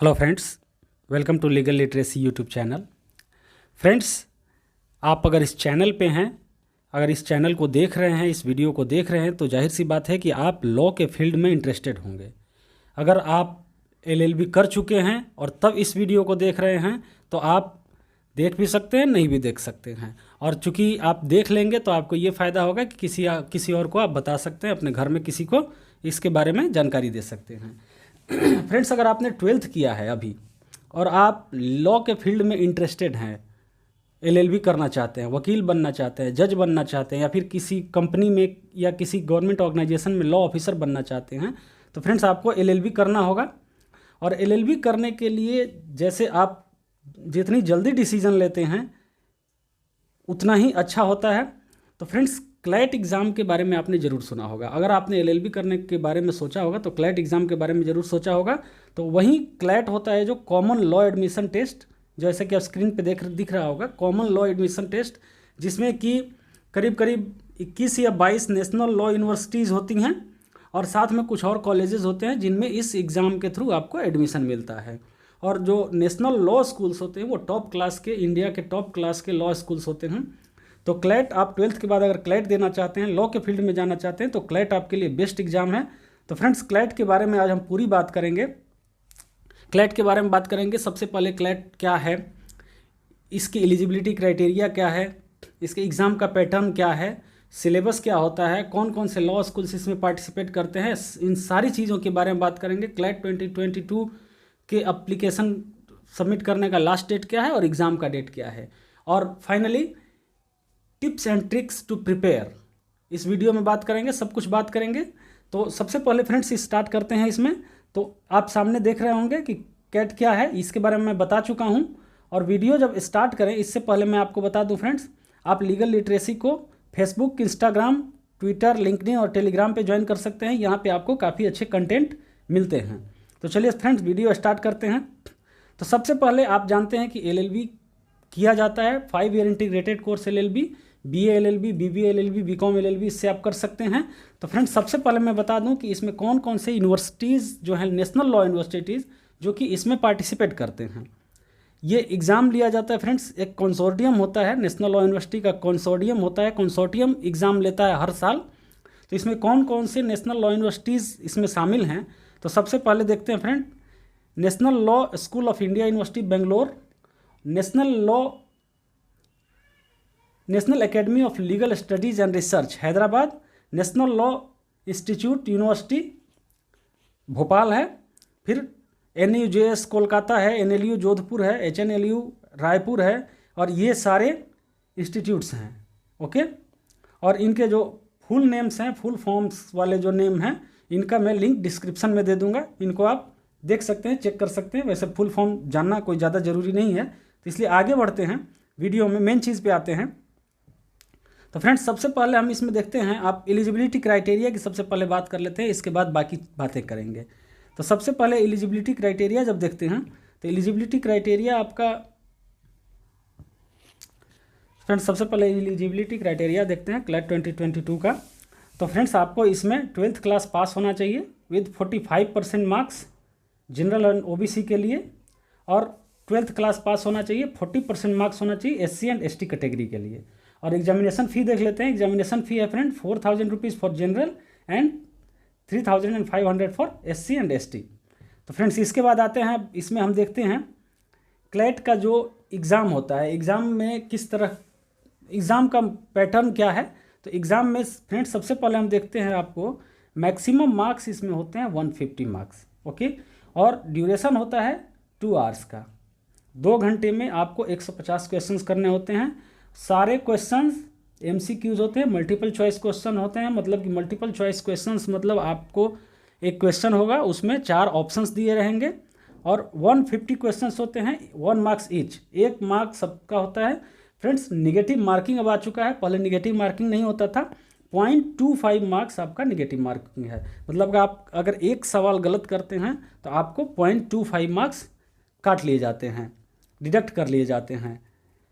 Hello friends, welcome to legal literacy YouTube channel. Friends, आप अगर इस चैनल पे हैं, अगर इस चैनल को देख रहे हैं, इस वीडियो को देख रहे हैं, तो जाहिर सी बात है कि आप लॉ के फील्ड में इंटरेस्टेड होंगे। अगर आप एलएलबी कर चुके हैं और तब इस वीडियो को देख रहे हैं तो आप देख भी सकते हैं, नहीं भी देख सकते हैं। और चूंकि आप देख लेंगे तो आपको ये फ़ायदा होगा कि किसी और को आप बता सकते हैं, अपने घर में किसी को इसके बारे में जानकारी दे सकते हैं। फ्रेंड्स, अगर आपने 12th किया है अभी और आप लॉ के फील्ड में इंटरेस्टेड हैं, एलएलबी करना चाहते हैं, वकील बनना चाहते हैं, जज बनना चाहते हैं, या फिर किसी कंपनी में या किसी गवर्नमेंट ऑर्गेनाइजेशन में लॉ ऑफिसर बनना चाहते हैं, तो फ्रेंड्स आपको एलएलबी करना होगा। और एलएलबी करने के लिए जैसे आप जितनी जल्दी डिसीजन लेते हैं उतना ही अच्छा होता है। तो फ्रेंड्स, क्लैट एग्ज़ाम के बारे में आपने ज़रूर सुना होगा। अगर आपने एलएलबी करने के बारे में सोचा होगा तो क्लैट एग्ज़ाम के बारे में ज़रूर सोचा होगा। तो वही क्लैट होता है जो कॉमन लॉ एडमिशन टेस्ट, जैसे कि आप स्क्रीन पे दिख रहा होगा, कॉमन लॉ एडमिशन टेस्ट, जिसमें कि करीब करीब 21 या 22 नेशनल लॉ यूनिवर्सिटीज़ होती हैं और साथ में कुछ और कॉलेजेस होते हैं जिनमें इस एग्ज़ाम के थ्रू आपको एडमिशन मिलता है। और जो नेशनल लॉ स्कूल्स होते हैं वो टॉप क्लास के, इंडिया के टॉप क्लास के लॉ स्कूल्स होते हैं। तो क्लैट, आप 12th के बाद अगर क्लैट देना चाहते हैं, लॉ के फील्ड में जाना चाहते हैं, तो क्लैट आपके लिए बेस्ट एग्जाम है। तो फ्रेंड्स, क्लैट के बारे में आज हम पूरी बात करेंगे। क्लैट के बारे में बात करेंगे। सबसे पहले क्लैट क्या है, इसकी एलिजिबिलिटी क्राइटेरिया क्या है, इसके एग्ज़ाम का पैटर्न क्या है, सिलेबस क्या होता है, कौन कौन से लॉ स्कूल्स इसमें पार्टिसिपेट करते हैं, इन सारी चीज़ों के बारे में बात करेंगे। क्लैट 2022 के एप्लीकेशन सबमिट करने का लास्ट डेट क्या है और एग्ज़ाम का डेट क्या है, और finally tips and tricks to prepare, इस वीडियो में बात करेंगे, सब कुछ बात करेंगे। तो सबसे पहले फ्रेंड्स स्टार्ट करते हैं इसमें। तो आप सामने देख रहे होंगे कि कैट क्या है, इसके बारे में मैं बता चुका हूं। और वीडियो जब स्टार्ट करें इससे पहले मैं आपको बता दूं फ्रेंड्स, आप लीगल लिटरेसी को फेसबुक, इंस्टाग्राम, ट्विटर, लिंक्डइन और टेलीग्राम पे ज्वाइन कर सकते हैं। यहाँ पे आपको काफ़ी अच्छे कंटेंट मिलते हैं। तो चलिए फ्रेंड्स वीडियो स्टार्ट करते हैं। तो सबसे पहले आप जानते हैं कि एलएलबी किया जाता है 5 year integrated course LLB, BA LLB, BBA LLB, BCom LLB, इससे आप कर सकते हैं। तो फ्रेंड्स, सबसे पहले मैं बता दूं कि इसमें कौन कौन से यूनिवर्सिटीज़ जो हैं, नेशनल लॉ यूनिवर्सिटीज़, जो कि इसमें पार्टिसिपेट करते हैं। ये एग्ज़ाम लिया जाता है फ्रेंड्स, एक कंसोर्टियम होता है, नेशनल लॉ यूनिवर्सिटी का कंसोर्टियम होता है, कंसोर्टियम एग्ज़ाम लेता है हर साल। तो इसमें कौन कौन से नेशनल लॉ यूनिवर्सिटीज़ इसमें शामिल हैं, तो सबसे पहले देखते हैं friend. National law school of India university Bangalore, national academy of legal studies and research Hyderabad, national law institute university Bhopal है, फिर NUJS कोलकाता है, NLU जोधपुर है, HNLU रायपुर है, और ये सारे इंस्टीट्यूट्स हैं। ओके, और इनके जो फुल नेम्स हैं, फुल फॉर्म्स वाले जो नेम हैं, इनका मैं लिंक डिस्क्रिप्शन में दे दूंगा, इनको आप देख सकते हैं, चेक कर सकते हैं। वैसे फुल फॉर्म जानना कोई ज़्यादा ज़रूरी नहीं है, तो इसलिए आगे बढ़ते हैं, वीडियो में मेन चीज़ पे आते हैं। तो फ्रेंड्स, सबसे पहले हम इसमें देखते हैं, आप एलिजिबिलिटी क्राइटेरिया की सबसे पहले बात कर लेते हैं, इसके बाद बाकी बातें करेंगे। तो सबसे पहले एलिजिबिलिटी क्राइटेरिया जब देखते हैं, तो एलिजिबिलिटी क्राइटेरिया आपका, फ्रेंड्स सबसे पहले एलिजिबिलिटी क्राइटेरिया देखते हैं क्लैट 2022 का। तो फ्रेंड्स, आपको इसमें 12th क्लास पास होना चाहिए with 45% marks general and OBC के लिए, और 12th क्लास पास होना चाहिए, 40% मार्क्स होना चाहिए SC एंड ST कैटेगरी के लिए। और एग्जामिनेशन फ़ी देख लेते हैं। एग्जामिनेशन फ़ी है friend 4000 rupees for general and 3500 for SC and ST। तो फ्रेंड्स, इसके बाद आते हैं, इसमें हम देखते हैं क्लैट का जो एग्ज़ाम होता है, एग्ज़ाम में किस तरह, एग्ज़ाम का पैटर्न क्या है। तो एग्ज़ाम में फ्रेंड्स सबसे पहले हम देखते हैं, आपको मैक्सिमम मार्क्स इसमें होते हैं 150 मार्क्स। ओके, और ड्यूरेशन होता है 2 आवर्स का। 2 घंटे में आपको 150 क्वेश्चंस करने होते हैं। सारे क्वेश्चंस MCQs होते हैं, मल्टीपल चॉइस क्वेश्चन होते हैं। मतलब कि मल्टीपल चॉइस क्वेश्चंस मतलब आपको एक क्वेश्चन होगा, उसमें 4 ऑप्शंस दिए रहेंगे, और 150 क्वेश्चंस होते हैं, 1 मार्क्स ईच, 1 मार्क्स सबका होता है। फ्रेंड्स, निगेटिव मार्किंग अब आ चुका है, पहले निगेटिव मार्किंग नहीं होता था। 0.25 मार्क्स आपका निगेटिव मार्किंग है। मतलब आप अगर एक सवाल गलत करते हैं तो आपको 0.25 मार्क्स काट लिए जाते हैं, डिडक्ट कर लिए जाते हैं।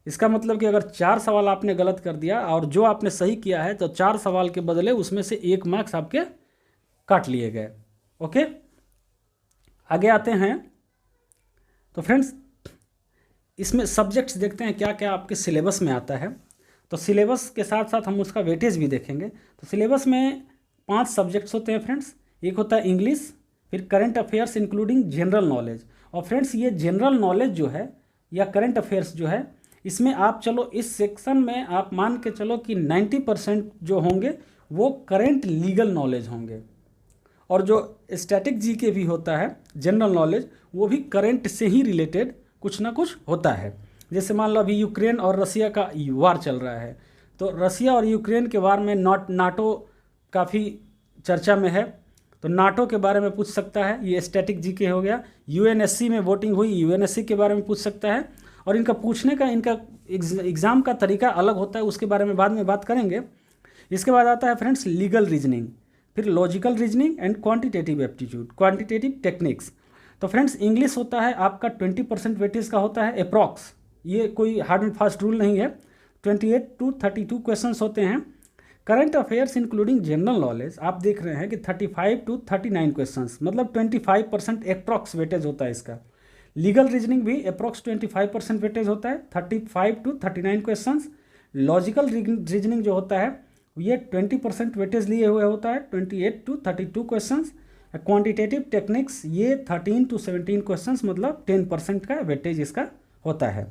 इसका मतलब कि अगर 4 सवाल आपने गलत कर दिया और जो आपने सही किया है, तो 4 सवाल के बदले उसमें से 1 मार्क्स आपके काट लिए गए। ओके, आगे आते हैं। तो फ्रेंड्स इसमें सब्जेक्ट्स देखते हैं क्या क्या आपके सिलेबस में आता है। तो सिलेबस के साथ साथ हम उसका वेटेज भी देखेंगे। तो सिलेबस में 5 सब्जेक्ट्स होते हैं फ्रेंड्स। एक होता है इंग्लिश, फिर current affairs including general knowledge. और फ्रेंड्स ये जनरल नॉलेज जो है या करंट अफेयर्स जो है, इसमें आप चलो इस सेक्शन में आप मान के चलो कि 90% जो होंगे वो करंट लीगल नॉलेज होंगे, और जो स्टैटिक जीके भी होता है जनरल नॉलेज, वो भी करंट से ही रिलेटेड कुछ ना कुछ होता है। जैसे मान लो अभी यूक्रेन और रसिया का वार चल रहा है, तो रसिया और यूक्रेन के वार में नाटो काफ़ी चर्चा में है, तो नाटो के बारे में पूछ सकता है, ये स्टैटिक जीके हो गया। यूएनएससी में वोटिंग हुई, यूएनएससी के बारे में पूछ सकता है। और इनका पूछने का इनका एग्ज़ाम का तरीका अलग होता है, उसके बारे में बाद में बात करेंगे। इसके बाद आता है फ्रेंड्स लीगल रीजनिंग, फिर logical reasoning and quantitative aptitude, quantitative techniques. तो फ्रेंड्स इंग्लिश होता है आपका 20% वेटेज का होता है अप्रॉक्स, ये कोई हार्ड एंड फास्ट रूल नहीं है। 28 to 32 क्वेश्चंस होते हैं। Current affairs including general knowledge आप देख रहे हैं कि 35 to 39 क्वेश्चंस, मतलब 25% अप्रॉक्स वेटेज होता है इसका। लीगल रीजनिंग भी अप्रॉक्स 25% वेटेज होता है, 35 to 39 क्वेश्चंस। लॉजिकल रीजनिंग जो होता है ये 20% वेटेज लिए हुए होता है, 28 to 32 क्वेश्चंस। क्वांटिटेटिव टेक्निक्स ये 13 to 17 क्वेश्चंस, मतलब 10% का वेटेज इसका होता है।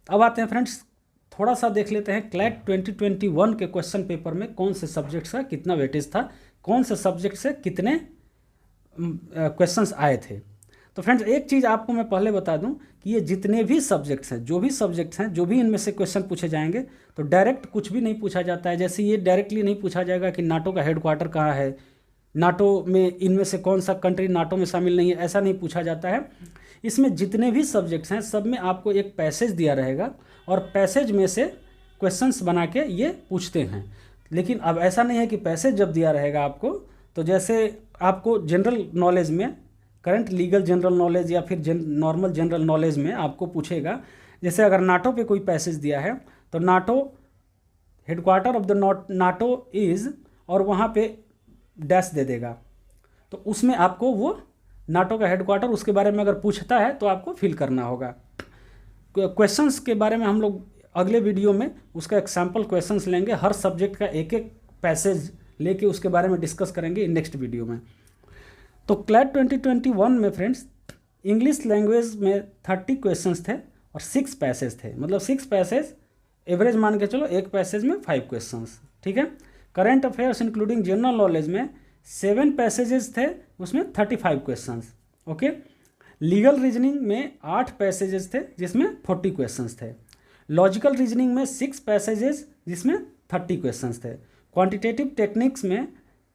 अब आते हैं फ्रेंड्स, थोड़ा सा देख लेते हैं क्लैट 2021 के क्वेश्चन पेपर में कौन से सब्जेक्ट्स का कितना वेटेज था, कौन से सब्जेक्ट से कितने क्वेश्चंस आए थे। तो फ्रेंड्स एक चीज़ आपको मैं पहले बता दूं कि ये जितने भी सब्जेक्ट्स हैं, जो भी सब्जेक्ट्स हैं, जो भी इनमें से क्वेश्चन पूछे जाएंगे, तो डायरेक्ट कुछ भी नहीं पूछा जाता है। जैसे ये डायरेक्टली नहीं पूछा जाएगा कि नाटो का हेडक्वार्टर कहाँ है, नाटो में इनमें से कौन सा कंट्री नाटो में शामिल नहीं है, ऐसा नहीं पूछा जाता है। इसमें जितने भी सब्जेक्ट्स हैं सब में आपको एक पैसेज दिया रहेगा, और पैसेज में से क्वेश्चंस बना के ये पूछते हैं। लेकिन अब ऐसा नहीं है कि पैसेज जब दिया रहेगा आपको, तो जैसे आपको जनरल नॉलेज में करंट लीगल जनरल नॉलेज या फिर नॉर्मल जनरल नॉलेज में आपको पूछेगा, जैसे अगर नाटो पे कोई पैसेज दिया है तो NATO headquarter of the NATO is, और वहाँ पे डैश दे देगा, तो उसमें आपको वो नाटो का हेडक्वार्टर उसके बारे में अगर पूछता है तो आपको फिल करना होगा। क्वेश्चंस के बारे में हम लोग अगले वीडियो में उसका एग्जाम्पल क्वेश्चंस लेंगे, हर सब्जेक्ट का एक एक पैसेज लेके उसके बारे में डिस्कस करेंगे नेक्स्ट वीडियो में। तो क्लैट 2021 में फ्रेंड्स इंग्लिश लैंग्वेज में 30 क्वेश्चंस थे और 6 पैसेज थे, मतलब 6 पैसेज एवरेज मान के चलो, एक पैसेज में 5 क्वेश्चंस, ठीक है। Current affairs including general knowledge में 7 पैसेजेस थे, उसमें 35 क्वेश्चंस, ओके। लीगल रीजनिंग में 8 पैसेजेस थे जिसमें 40 क्वेश्चंस थे। लॉजिकल रीजनिंग में 6 पैसेजेस जिसमें 30 क्वेश्चंस थे। क्वांटिटेटिव टेक्निक्स में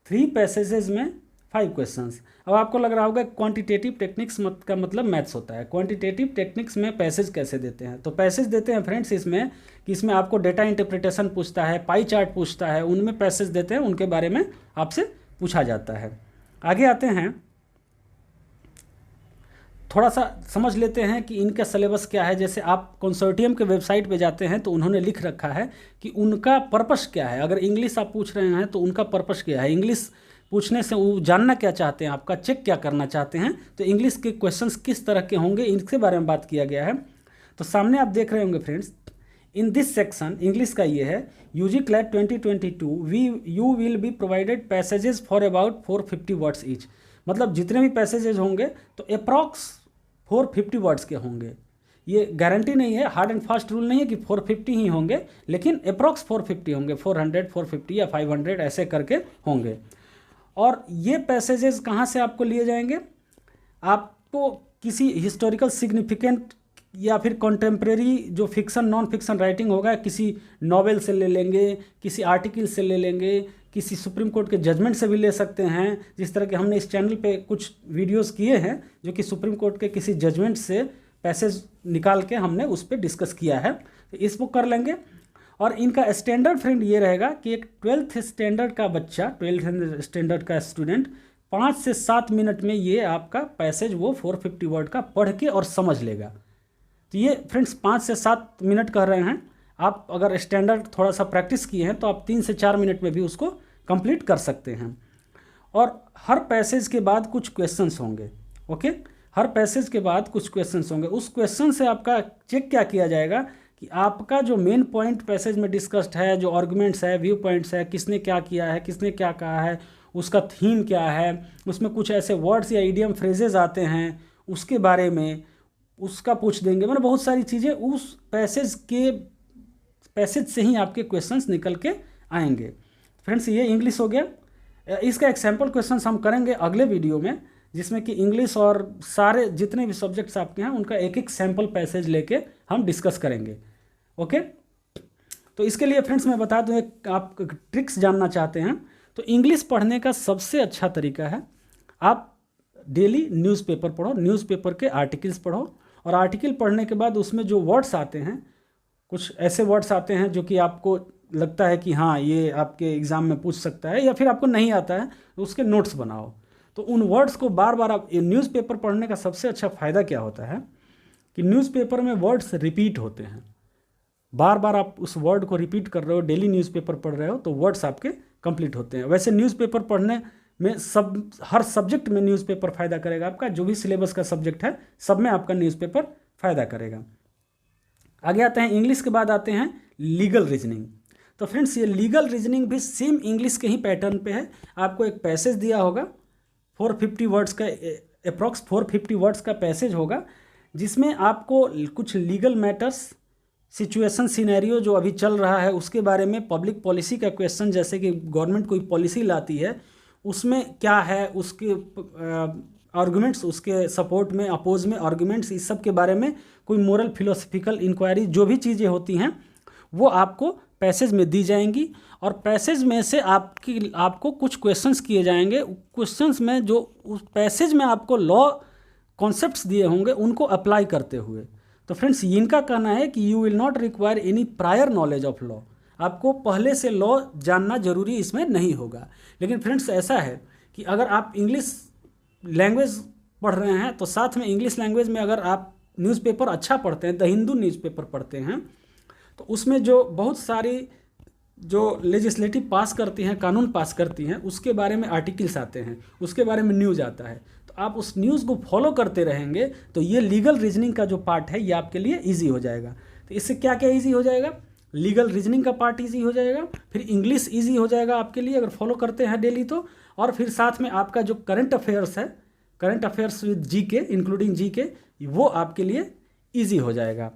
3 पैसेजेस में 5 क्वेश्चंस। अब आपको लग रहा होगा क्वांटिटेटिव टेक्निक्स का मतलब मैथ्स होता है। क्वांटिटेटिव टेक्निक्स में पैसेज कैसे देते हैं, तो पैसेज देते हैं फ्रेंड्स इसमें कि इसमें आपको डेटा इंटरप्रिटेशन पूछता है, पाई चार्ट पूछता है, उनमें पैसेज देते हैं, उनके बारे में आपसे पूछा जाता है। आगे आते हैं, थोड़ा सा समझ लेते हैं कि इनका सिलेबस क्या है। जैसे आप कंसोर्टियम के वेबसाइट पे जाते हैं तो उन्होंने लिख रखा है कि उनका पर्पस क्या है। अगर इंग्लिश आप पूछ रहे हैं तो उनका पर्पस क्या है, इंग्लिश पूछने से वो जानना क्या चाहते हैं, आपका चेक क्या करना चाहते हैं, तो इंग्लिश के क्वेश्चंस किस तरह के होंगे, इनके बारे में बात किया गया है। तो सामने आप देख रहे होंगे friends, in this section English का ये है, UG CLAT 2022 you will be provided passages for about 450 words each. मतलब जितने भी पैसेजेस होंगे तो अप्रॉक्स 450 वर्ड्स के होंगे। ये गारंटी नहीं है, हार्ड एंड फास्ट रूल नहीं है कि 450 ही होंगे, लेकिन अप्रॉक्स 450 होंगे, 400, 450 या 500 ऐसे करके होंगे। और ये पैसेजेस कहाँ से आपको लिए जाएंगे, आपको किसी हिस्टोरिकल सिग्निफिकेंट या फिर कॉन्टेम्प्रेरी जो फिक्सन नॉन फिक्सन राइटिंग होगा, किसी नॉवेल से ले लेंगे, किसी आर्टिकल से ले लेंगे, किसी सुप्रीम कोर्ट के जजमेंट से भी ले सकते हैं। जिस तरह के हमने इस चैनल पे कुछ वीडियोस किए हैं जो कि सुप्रीम कोर्ट के किसी जजमेंट से पैसेज निकाल के हमने उस पर डिस्कस किया है, तो इस बुक कर लेंगे। और इनका स्टैंडर्ड फ्रेंड ये रहेगा कि एक 12th स्टैंडर्ड का बच्चा, 12th स्टैंडर्ड का स्टूडेंट 5 से 7 मिनट में ये आपका पैसेज वो 450 वर्ड का पढ़ के और समझ लेगा। तो ये फ्रेंड्स 5 से 7 मिनट कह रहे हैं। आप अगर स्टैंडर्ड थोड़ा सा प्रैक्टिस किए हैं तो आप 3 से 4 मिनट में भी उसको कंप्लीट कर सकते हैं। और हर पैसेज के बाद कुछ क्वेश्चंस होंगे, ओके, हर पैसेज के बाद कुछ क्वेश्चंस होंगे, उस क्वेश्चन से आपका चेक क्या किया जाएगा कि आपका जो मेन पॉइंट पैसेज में डिस्कस्ड है, जो आर्गुमेंट्स है, व्यू पॉइंट्स है, किसने क्या किया है, किसने क्या कहा है, उसका थीम क्या है, उसमें कुछ ऐसे वर्ड्स या इडियम फ्रेजेज आते हैं उसके बारे में उसका पूछ देंगे। मतलब बहुत सारी चीज़ें उस पैसेज से ही आपके क्वेश्चंस निकल के आएंगे। फ्रेंड्स, ये इंग्लिश हो गया। इसका एक सैम्पल क्वेश्चन हम करेंगे अगले वीडियो में, जिसमें कि इंग्लिश और सारे जितने भी सब्जेक्ट्स आपके हैं उनका एक एक सैम्पल पैसेज लेके हम डिस्कस करेंगे। ओके, तो इसके लिए फ्रेंड्स मैं बता दूं, एक आप ट्रिक्स जानना चाहते हैं तो इंग्लिश पढ़ने का सबसे अच्छा तरीका है आप डेली न्यूज़पेपर पढ़ो, न्यूज़पेपर के आर्टिकल्स पढ़ो, और आर्टिकल पढ़ने के बाद उसमें जो वर्ड्स आते हैं, कुछ ऐसे वर्ड्स आते हैं जो कि आपको लगता है कि हाँ ये आपके एग्ज़ाम में पूछ सकता है, या फिर आपको नहीं आता है तो उसके नोट्स बनाओ। तो उन वर्ड्स को बार बार आप, न्यूज़पेपर पढ़ने का सबसे अच्छा फ़ायदा क्या होता है कि न्यूज़पेपर में वर्ड्स रिपीट होते हैं, बार बार आप उस वर्ड को रिपीट कर रहे हो, डेली न्यूज़पेपर पढ़ रहे हो तो वर्ड्स आपके कंप्लीट होते हैं। वैसे न्यूज़पेपर पढ़ने में हर सब्जेक्ट में न्यूज़पेपर फ़ायदा करेगा आपका, जो भी सिलेबस का सब्जेक्ट है सब में आपका न्यूज़पेपर फ़ायदा करेगा। आगे आते हैं, इंग्लिश के बाद आते हैं लीगल रीजनिंग। तो फ्रेंड्स, ये लीगल रीजनिंग भी सेम इंग्लिश के ही पैटर्न पे है। आपको एक पैसेज दिया होगा 450 वर्ड्स का, अप्रॉक्स 450 वर्ड्स का पैसेज होगा, जिसमें आपको कुछ लीगल मैटर्स, सिचुएशन, सिनेरियो जो अभी चल रहा है उसके बारे में, पब्लिक पॉलिसी का क्वेश्चन, जैसे कि गवर्नमेंट कोई पॉलिसी लाती है उसमें क्या है, उसके आर्गुमेंट्स, उसके सपोर्ट में, अपोज में आर्गुमेंट्स, इस सब के बारे में कोई मोरल फिलोसफिकल इंक्वायरी, जो भी चीज़ें होती हैं वो आपको पैसेज में दी जाएंगी। और पैसेज में से आपको कुछ क्वेश्चंस किए जाएंगे। क्वेश्चंस में जो उस पैसेज में आपको लॉ कॉन्सेप्ट्स दिए होंगे उनको अप्लाई करते हुए। तो फ्रेंड्स, इनका कहना है कि you will not require any prior knowledge of law, आपको पहले से लॉ जानना जरूरी इसमें नहीं होगा। लेकिन फ्रेंड्स, ऐसा है कि अगर आप इंग्लिश लैंग्वेज पढ़ रहे हैं तो साथ में इंग्लिश लैंग्वेज में अगर आप न्यूज़पेपर अच्छा पढ़ते हैं, द हिंदू न्यूज़पेपर पढ़ते हैं, तो उसमें जो बहुत सारी जो लेजिस्लेटिव पास करती हैं, कानून पास करती हैं, उसके बारे में आर्टिकल्स आते हैं, उसके बारे में न्यूज़ आता है। तो आप उस न्यूज़ को फॉलो करते रहेंगे तो ये लीगल रीजनिंग का जो पार्ट है ये आपके लिए ईजी हो जाएगा। तो इससे क्या क्या ईजी हो जाएगा, लीगल रीजनिंग का पार्ट ईजी हो जाएगा, फिर इंग्लिश ईजी हो जाएगा आपके लिए अगर फॉलो करते हैं डेली तो, और फिर साथ में आपका जो करंट अफेयर्स है, current affairs with GK including GK, वो आपके लिए ईजी हो जाएगा।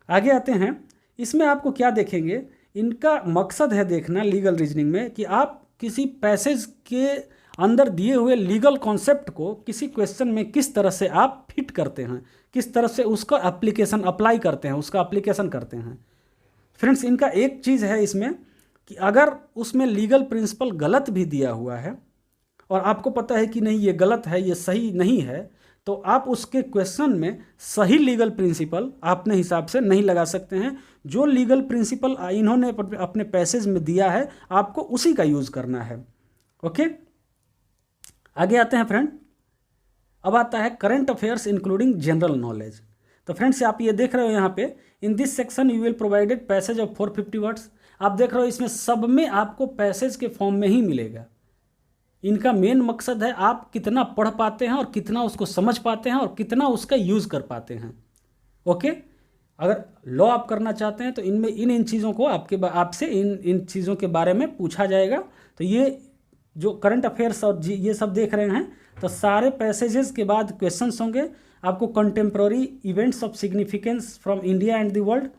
आगे आते हैं, इसमें आपको क्या देखेंगे, इनका मकसद है देखना लीगल रीजनिंग में कि आप किसी पैसेज के अंदर दिए हुए लीगल कॉन्सेप्ट को किसी क्वेश्चन में किस तरह से आप फिट करते हैं, किस तरह से उसका एप्लीकेशन अप्लाई करते हैं, उसका एप्लीकेशन करते हैं। फ्रेंड्स, इनका एक चीज़ है इसमें कि अगर उसमें लीगल प्रिंसिपल गलत भी दिया हुआ है और आपको पता है कि नहीं ये गलत है, ये सही नहीं है, तो आप उसके क्वेश्चन में सही लीगल प्रिंसिपल अपने हिसाब से नहीं लगा सकते हैं। जो लीगल प्रिंसिपल इन्होंने अपने पैसेज में दिया है आपको उसी का यूज़ करना है। ओके, आगे आते हैं फ्रेंड, अब आता है current affairs including general knowledge. तो फ्रेंड्स, आप ये देख रहे हो यहाँ पे, इन this section you will provided passage of 450 words. आप देख रहे हो इसमें सब में आपको पैसेज के फॉर्म में ही मिलेगा। इनका मेन मकसद है आप कितना पढ़ पाते हैं और कितना उसको समझ पाते हैं और कितना उसका यूज़ कर पाते हैं। ओके, अगर लॉ आप करना चाहते हैं तो इनमें इन चीज़ों को आपसे इन चीज़ों के बारे में पूछा जाएगा। तो ये जो करंट अफेयर्स और ये सब देख रहे हैं, तो सारे पैसेजेस के बाद क्वेश्चंस होंगे। आपको contemporary events of significance from India and the world,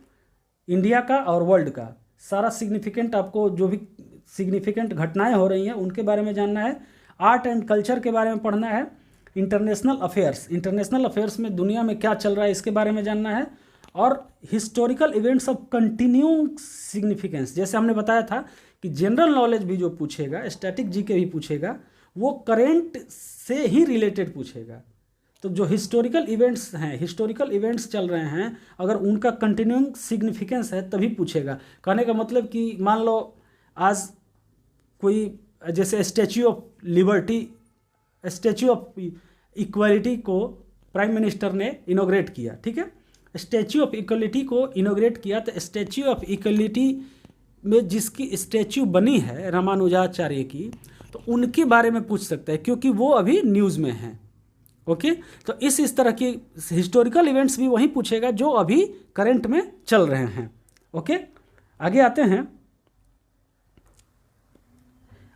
India का और वर्ल्ड का सारा सिग्निफिकेंट, आपको जो भी सिग्निफिकेंट घटनाएं हो रही हैं उनके बारे में जानना है। आर्ट एंड कल्चर के बारे में पढ़ना है। इंटरनेशनल अफेयर्स, इंटरनेशनल अफेयर्स में दुनिया में क्या चल रहा है इसके बारे में जानना है। और historical events of continuing significance, जैसे हमने बताया था कि जनरल नॉलेज भी जो पूछेगा, स्टैटिक जीके भी पूछेगा, वो करेंट से ही रिलेटेड पूछेगा। तो जो हिस्टोरिकल इवेंट्स हैं, हिस्टोरिकल इवेंट्स चल रहे हैं, अगर उनका कंटिन्यूइंग सिग्निफिकेंस है तभी पूछेगा। कहने का मतलब कि मान लो आज कोई जैसे statue of liberty, statue of equality को प्राइम मिनिस्टर ने इनोग्रेट किया, ठीक है, स्टैच्यू ऑफ इक्वलिटी को इनोग्रेट किया, तो स्टैच्यू ऑफ इक्वलिटी में जिसकी स्टैच्यू बनी है रामानुजाचार्य की, तो उनके बारे में पूछ सकता है क्योंकि वो अभी न्यूज़ में है। ओके, तो इस तरह की हिस्टोरिकल इवेंट्स भी वही पूछेगा जो अभी करंट में चल रहे हैं। ओके, आगे आते हैं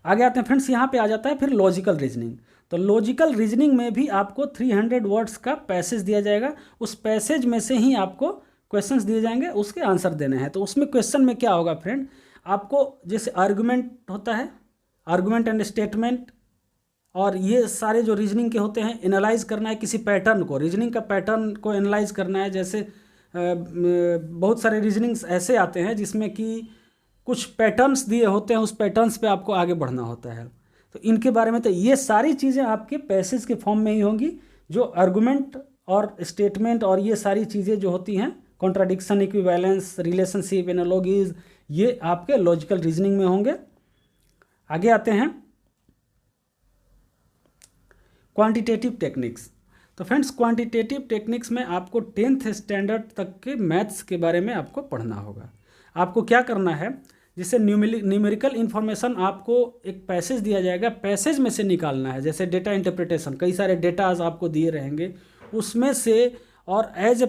फ्रेंड्स। यहाँ पे आ जाता है फिर लॉजिकल रीजनिंग। तो लॉजिकल रीजनिंग में भी आपको 300 वर्ड्स का पैसेज दिया जाएगा। उस पैसेज में से ही आपको क्वेश्चंस दिए जाएंगे, उसके आंसर देने हैं। तो उसमें क्वेश्चन में क्या होगा फ्रेंड, आपको जैसे आर्गुमेंट होता है, आर्गुमेंट एंड स्टेटमेंट, और ये सारे जो रीजनिंग के होते हैं, एनालाइज करना है किसी पैटर्न को, रीजनिंग का पैटर्न को एनालाइज करना है। जैसे बहुत सारे रीजनिंग्स ऐसे आते हैं जिसमें कि कुछ पैटर्न्स दिए होते हैं, उस पैटर्न्स पे आपको आगे बढ़ना होता है। तो इनके बारे में तो ये सारी चीज़ें आपके पैसेज के फॉर्म में ही होंगी। जो आर्गुमेंट और स्टेटमेंट और ये सारी चीज़ें जो होती हैं, कॉन्ट्राडिक्शन, इक्विवेलेंस, रिलेशनशिप, एनालॉजीज, ये आपके लॉजिकल रीजनिंग में होंगे। आगे आते हैं क्वांटिटेटिव टेक्निक्स। तो फ्रेंड्स, क्वांटिटेटिव टेक्निक्स में आपको 10th स्टैंडर्ड तक के मैथ्स के बारे में आपको पढ़ना होगा। आपको क्या करना है, जैसे न्यूमेरिकल इन्फॉर्मेशन आपको एक पैसेज दिया जाएगा, पैसेज में से निकालना है। जैसे डेटा इंटरप्रिटेशन, कई सारे डेटाज आपको दिए रहेंगे उसमें से, और एज ए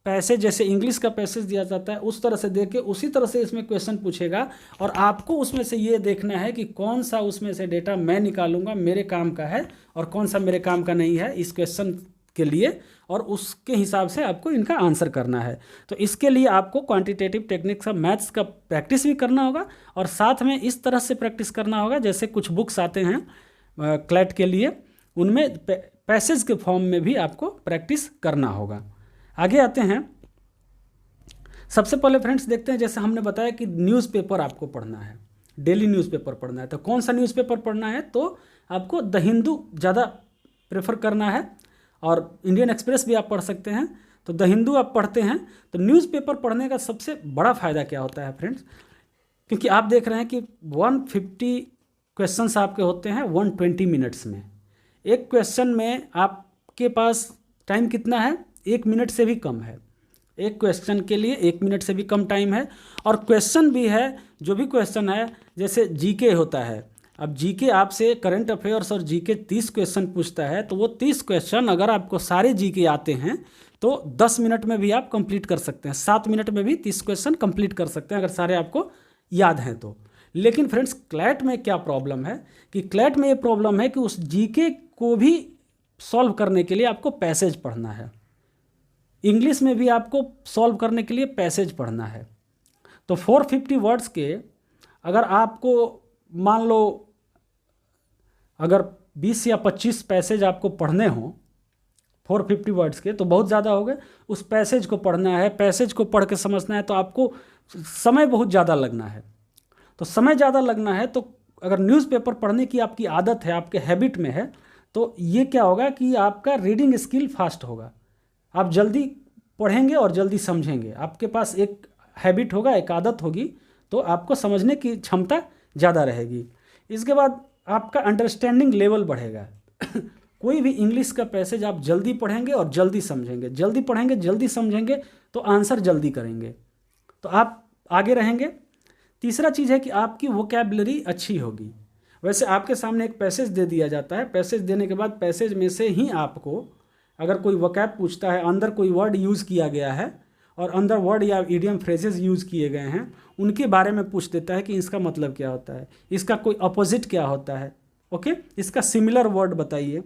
पैसेज, जैसे इंग्लिश का पैसेज दिया जाता है उस तरह से दे के उसी तरह से इसमें क्वेश्चन पूछेगा, और आपको उसमें से ये देखना है कि कौन सा उसमें से डेटा मैं निकालूंगा मेरे काम का है और कौन सा मेरे काम का नहीं है इस क्वेश्चन के लिए, और उसके हिसाब से आपको इनका आंसर करना है। तो इसके लिए आपको क्वांटिटेटिव टेक्निक्स ऑफ मैथ्स का प्रैक्टिस भी करना होगा, और साथ में इस तरह से प्रैक्टिस करना होगा जैसे कुछ बुक्स आते हैं क्लैट के लिए, उनमें पैसेज के फॉर्म में भी आपको प्रैक्टिस करना होगा। आगे आते हैं, सबसे पहले फ्रेंड्स देखते हैं, जैसे हमने बताया कि न्यूज़पेपर आपको पढ़ना है, डेली न्यूज़पेपर पढ़ना है। तो कौन सा न्यूज़पेपर पढ़ना है, तो आपको द हिंदू ज़्यादा प्रेफर करना है, और इंडियन एक्सप्रेस भी आप पढ़ सकते हैं। तो द हिंदू आप पढ़ते हैं तो न्यूज़पेपर पढ़ने का सबसे बड़ा फ़ायदा क्या होता है फ्रेंड्स, क्योंकि आप देख रहे हैं कि 150 क्वेश्चंस आपके होते हैं 120 मिनट्स में। एक क्वेश्चन में आपके पास टाइम कितना है, 1 मिनट से भी कम है। एक क्वेश्चन के लिए 1 मिनट से भी कम टाइम है। और क्वेश्चन भी है, जो भी क्वेश्चन है, जैसे जीके होता है, अब जीके आपसे करंट अफेयर्स और जीके 30 क्वेश्चन पूछता है, तो वो 30 क्वेश्चन अगर आपको सारे जीके आते हैं तो 10 मिनट में भी आप कंप्लीट कर सकते हैं, 7 मिनट में भी 30 क्वेश्चन कंप्लीट कर सकते हैं अगर सारे आपको याद हैं तो। लेकिन फ्रेंड्स, क्लैट में क्या प्रॉब्लम है कि क्लैट में ये प्रॉब्लम है कि उस जीके को भी सॉल्व करने के लिए आपको पैसेज पढ़ना है, इंग्लिश में भी आपको सॉल्व करने के लिए पैसेज पढ़ना है। तो 450 वर्ड्स के अगर आपको मान लो अगर 20 या 25 पैसेज आपको पढ़ने हों 450 वर्ड्स के, तो बहुत ज़्यादा हो गए। उस पैसेज को पढ़ना है, पैसेज को पढ़ के समझना है, तो आपको समय बहुत ज़्यादा लगना है। तो समय ज़्यादा लगना है, तो अगर न्यूज़पेपर पढ़ने की आपकी आदत है, आपके हैबिट में है, तो ये क्या होगा कि आपका रीडिंग स्किल फास्ट होगा, आप जल्दी पढ़ेंगे और जल्दी समझेंगे। आपके पास एक हैबिट होगा, एक आदत होगी, तो आपको समझने की क्षमता ज़्यादा रहेगी। इसके बाद आपका अंडरस्टैंडिंग लेवल बढ़ेगा। कोई भी इंग्लिश का पैसेज आप जल्दी पढ़ेंगे और जल्दी समझेंगे, जल्दी पढ़ेंगे जल्दी समझेंगे, तो आंसर जल्दी करेंगे, तो आप आगे रहेंगे। तीसरा चीज़ है कि आपकी वोकैबुलरी अच्छी होगी। वैसे आपके सामने एक पैसेज दे दिया जाता है, पैसेज देने के बाद पैसेज में से ही आपको अगर कोई वोकैब पूछता है, अंदर कोई वर्ड यूज़ किया गया है और अंदर वर्ड या इडियम फ्रेजेस यूज़ किए गए हैं, उनके बारे में पूछ देता है कि इसका मतलब क्या होता है, इसका कोई अपोजिट क्या होता है, ओके, इसका सिमिलर वर्ड बताइए,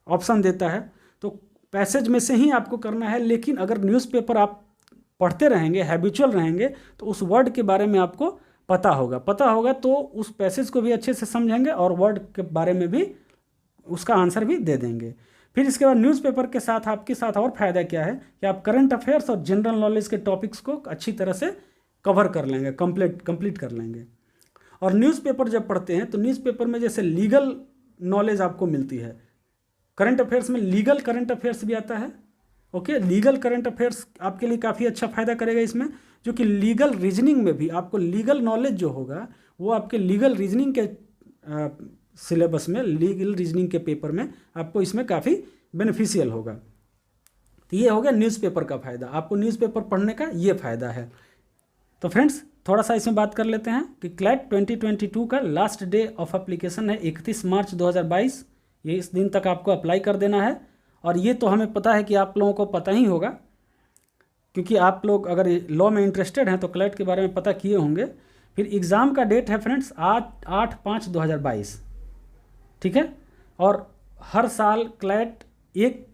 ऑप्शन देता है। तो पैसेज में से ही आपको करना है। लेकिन अगर न्यूज़पेपर आप पढ़ते रहेंगे, हैबिचुअल रहेंगे, तो उस वर्ड के बारे में आपको पता होगा तो उस पैसेज को भी अच्छे से समझेंगे और वर्ड के बारे में भी उसका आंसर भी दे देंगे। फिर इसके बाद न्यूज़पेपर के साथ आपके साथ और फ़ायदा क्या है कि आप करंट अफेयर्स और जनरल नॉलेज के टॉपिक्स को अच्छी तरह से कवर कर लेंगे, कंप्लीट कर लेंगे। और न्यूज़पेपर जब पढ़ते हैं तो न्यूज़पेपर में जैसे लीगल नॉलेज आपको मिलती है, करंट अफेयर्स में लीगल करंट अफेयर्स भी आता है, ओके। लीगल करंट अफेयर्स आपके लिए काफ़ी अच्छा फ़ायदा करेगा इसमें, जो कि लीगल रीजनिंग में भी आपको लीगल नॉलेज जो होगा वो आपके लीगल रीजनिंग के सिलेबस में, लीगल रीजनिंग के पेपर में आपको इसमें काफ़ी बेनिफिशियल होगा। तो ये हो गया न्यूज़पेपर का फ़ायदा, आपको न्यूज़पेपर पढ़ने का ये फ़ायदा है। तो फ्रेंड्स, थोड़ा सा इसमें बात कर लेते हैं कि क्लैट 2022 का लास्ट डे ऑफ एप्लीकेशन है 31 मार्च 2022। ये इस दिन तक आपको अप्लाई कर देना है। और ये तो हमें पता है कि आप लोगों को पता ही होगा, क्योंकि आप लोग अगर लॉ में इंटरेस्टेड हैं तो क्लैट के बारे में पता किए होंगे। फिर एग्ज़ाम का डेट है फ्रेंड्स 8/5/2022, ठीक है। और हर साल क्लैट एक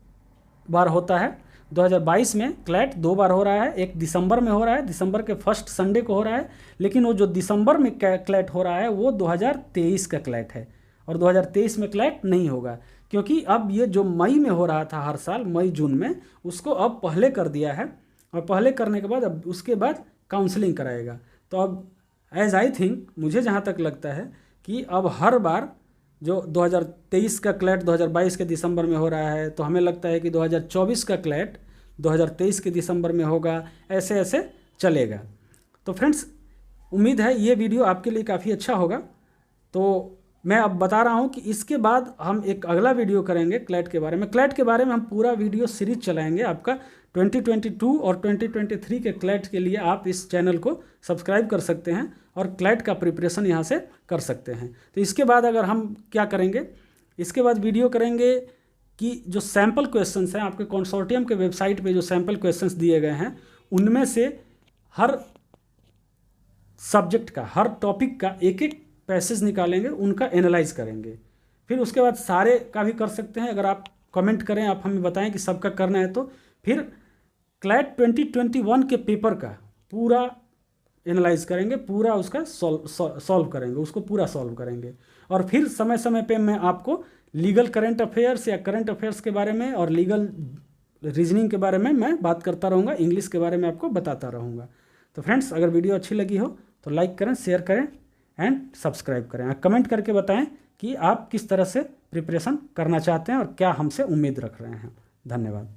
बार होता है। 2022 में क्लैट 2 बार हो रहा है, एक दिसंबर में हो रहा है, दिसंबर के फर्स्ट संडे को हो रहा है। लेकिन वो जो दिसंबर में क्लैट हो रहा है वो 2023 का क्लैट है, और 2023 में क्लैट नहीं होगा, क्योंकि अब ये जो मई में हो रहा था हर साल मई जून में, उसको अब पहले कर दिया है। और पहले करने के बाद अब उसके बाद काउंसलिंग कराएगा। तो अब एज आई थिंक, मुझे जहाँ तक लगता है कि अब हर बार जो 2023 का क्लैट 2022 के दिसंबर में हो रहा है, तो हमें लगता है कि 2024 का क्लैट 2023 के दिसंबर में होगा, ऐसे ऐसे चलेगा। तो फ्रेंड्स, उम्मीद है ये वीडियो आपके लिए काफ़ी अच्छा होगा। तो मैं अब बता रहा हूँ कि इसके बाद हम एक अगला वीडियो करेंगे क्लैट के बारे में। क्लैट के बारे में हम पूरा वीडियो सीरीज चलाएंगे। आपका 2022 और 2023 के क्लैट के लिए आप इस चैनल को सब्सक्राइब कर सकते हैं और क्लैट का प्रिपरेशन यहाँ से कर सकते हैं। तो इसके बाद अगर हम क्या करेंगे, इसके बाद वीडियो करेंगे कि जो सैम्पल क्वेश्चंस हैं आपके कंसोर्टियम के वेबसाइट पे, जो सैम्पल क्वेश्चंस दिए गए हैं, उनमें से हर सब्जेक्ट का, हर टॉपिक का एक एक पैसेज निकालेंगे, उनका एनालाइज करेंगे। फिर उसके बाद सारे का भी कर सकते हैं। अगर आप कमेंट करें, आप हमें बताएं कि सबका करना है, तो फिर क्लैट 2021 के पेपर का पूरा एनालाइज करेंगे, पूरा उसका सॉल्व करेंगे, उसको पूरा सॉल्व करेंगे। और फिर समय समय पे मैं आपको लीगल करंट अफेयर्स या करंट अफेयर्स के बारे में और लीगल रीजनिंग के बारे में मैं बात करता रहूँगा, इंग्लिश के बारे में आपको बताता रहूँगा। तो फ्रेंड्स, अगर वीडियो अच्छी लगी हो तो लाइक करें, शेयर करें एंड सब्सक्राइब करें। कमेंट करके बताएं कि आप किस तरह से प्रिपरेशन करना चाहते हैं और क्या हमसे उम्मीद रख रहे हैं। धन्यवाद।